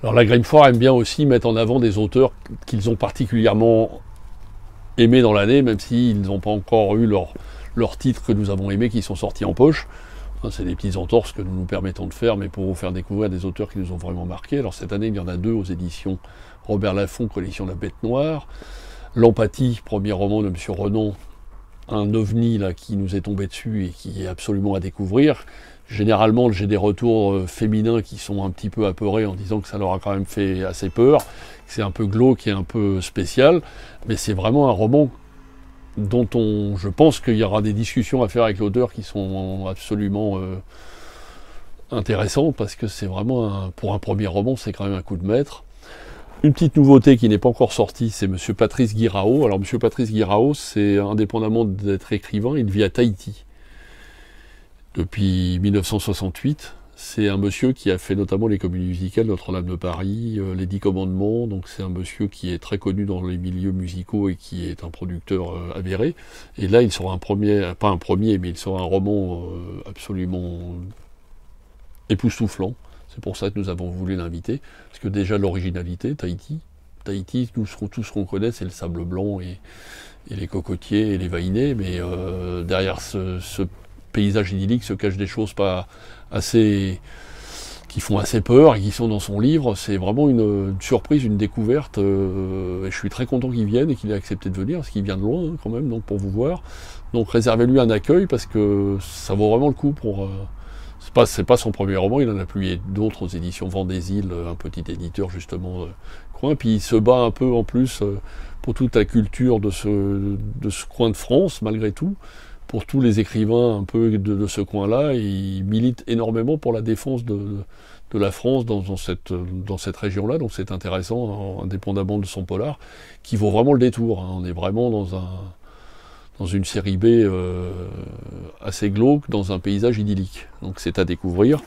Alors la Grimefort aime bien aussi mettre en avant des auteurs qu'ils ont particulièrement aimés dans l'année, même s'ils n'ont pas encore eu leurs titres que nous avons aimés, qui sont sortis en poche. C'est des petites entorses que nous nous permettons de faire, mais pour vous faire découvrir des auteurs qui nous ont vraiment marqués. Alors cette année, il y en a 2 aux éditions Robert Laffont, collection La Bête Noire. L'Empathie, premier roman de M. Renan, un ovni là, qui nous est tombé dessus et qui est absolument à découvrir. Généralement, j'ai des retours féminins qui sont un petit peu apeurés en disant que ça leur a quand même fait assez peur, que c'est un peu glauque et un peu spécial, mais c'est vraiment un roman dont je pense qu'il y aura des discussions à faire avec l'auteur qui sont absolument intéressantes, parce que c'est vraiment, pour un premier roman, c'est quand même un coup de maître. Une petite nouveauté qui n'est pas encore sortie, c'est M. Patrice Guirao. Alors M. Patrice Guirao, c'est indépendamment d'être écrivain, il vit à Tahiti depuis 1968. C'est un monsieur qui a fait notamment les comédies musicales Notre-Dame de Paris, les 10 Commandements, donc c'est un monsieur qui est très connu dans les milieux musicaux et qui est un producteur avéré. Et là, il sort un premier, pas un premier, mais il sort un roman absolument époustouflant. C'est pour ça que nous avons voulu l'inviter, parce que déjà l'originalité, Tahiti, tout ce qu'on connaît, c'est le sable blanc et les cocotiers et les vainés, mais derrière ce paysage idyllique se cachent des choses pas assez, qui font assez peur et qui sont dans son livre. C'est vraiment une surprise, une découverte, et je suis très content qu'il vienne et qu'il ait accepté de venir, parce qu'il vient de loin quand même, donc pour vous voir. Donc réservez-lui un accueil, parce que ça vaut vraiment le coup pour... c'est pas son premier roman, il en a publié d'autres aux éditions Vendésil, un petit éditeur justement coin, puis il se bat un peu en plus pour toute la culture de ce coin de France, malgré tout, pour tous les écrivains un peu de ce coin-là, et il milite énormément pour la défense de la France dans cette région-là, donc c'est intéressant, indépendamment de son polar, qui vaut vraiment le détour. On est vraiment dans une série B assez glauque, dans un paysage idyllique. Donc c'est à découvrir.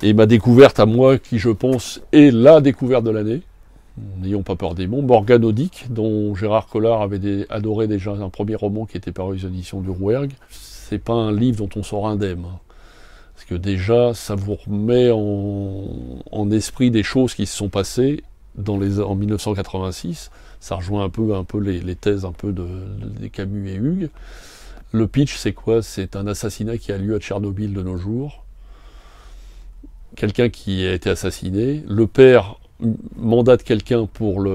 Et ma découverte à moi, qui je pense est la découverte de l'année, n'ayons pas peur des mots, Morgane Audic, dont Gérard Collard avait adoré déjà un premier roman qui était paru aux éditions du Rouergue. C'est pas un livre dont on sort indemne, hein. Parce que déjà, ça vous remet en esprit des choses qui se sont passées en 1986. Ça rejoint un peu les thèses un peu des Camus et Hugues. Le pitch, c'est quoi? C'est un assassinat qui a lieu à Tchernobyl de nos jours. Quelqu'un qui a été assassiné. Le père mandate quelqu'un pour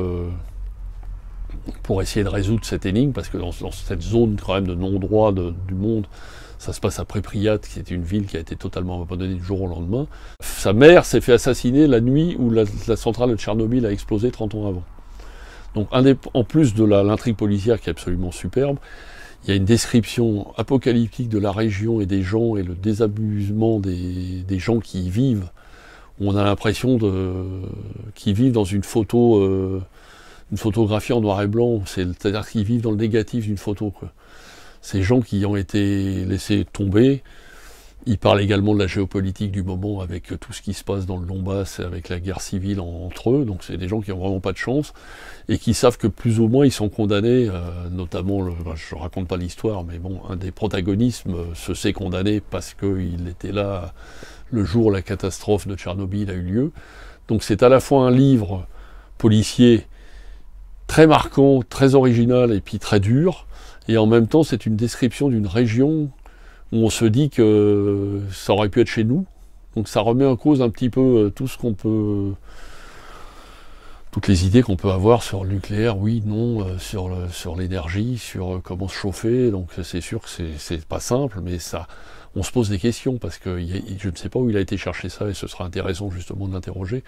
essayer de résoudre cette énigme, parce que dans cette zone quand même de non-droit du monde, ça se passe à Pripyat, qui est une ville qui a été totalement abandonnée du jour au lendemain. Sa mère s'est fait assassiner la nuit où la centrale de Tchernobyl a explosé 30 ans avant. Donc en plus de l'intrigue policière qui est absolument superbe, il y a une description apocalyptique de la région et des gens, et le désabusement des gens qui y vivent. On a l'impression qu'ils vivent dans une photographie en noir et blanc, c'est-à-dire qu'ils vivent dans le négatif d'une photo, quoi. Ces gens qui ont été laissés tomber. Il parle également de la géopolitique du moment, avec tout ce qui se passe dans le Donbass, avec la guerre civile entre eux. Donc c'est des gens qui n'ont vraiment pas de chance, et qui savent que plus ou moins ils sont condamnés, notamment, je ne raconte pas l'histoire, mais bon, un des protagonistes se sait condamné parce qu'il était là le jour où la catastrophe de Tchernobyl a eu lieu. Donc c'est à la fois un livre policier très marquant, très original et puis très dur, et en même temps c'est une description d'une région où on se dit que ça aurait pu être chez nous. Donc ça remet en cause un petit peu tout ce qu'on peut... toutes les idées qu'on peut avoir sur le nucléaire, oui, non, sur l'énergie, sur comment se chauffer. Donc c'est sûr que c'est pas simple, mais ça, on se pose des questions, parce que je ne sais pas où il a été chercher ça, et ce sera intéressant justement de l'interroger.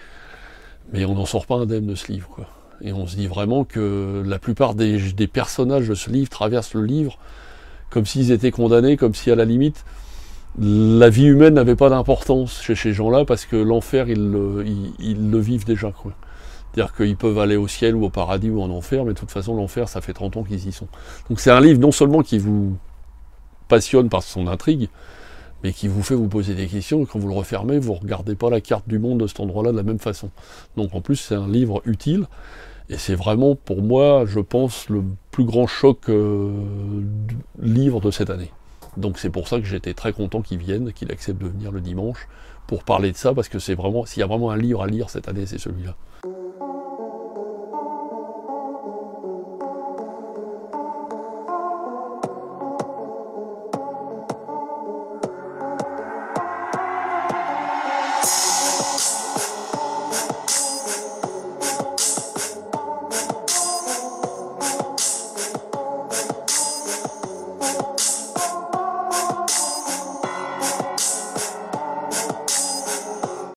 Mais on n'en sort pas indemne de ce livre, quoi. Et on se dit vraiment que la plupart des personnages de ce livre traversent le livre comme s'ils étaient condamnés, comme si à la limite la vie humaine n'avait pas d'importance chez ces gens-là, parce que l'enfer ils le vivent déjà, quoi. C'est-à-dire qu'ils peuvent aller au ciel ou au paradis ou en enfer, mais de toute façon, l'enfer, ça fait 30 ans qu'ils y sont. Donc c'est un livre non seulement qui vous passionne par son intrigue, mais qui vous fait vous poser des questions, et quand vous le refermez, vous ne regardez pas la carte du monde de cet endroit-là de la même façon. Donc en plus, c'est un livre utile, et c'est vraiment, pour moi, je pense, le plus grand choc livre de cette année. Donc c'est pour ça que j'étais très content qu'il vienne, qu'il accepte de venir le dimanche, pour parler de ça, parce que c'est vraiment, s'il y a vraiment un livre à lire cette année, c'est celui-là.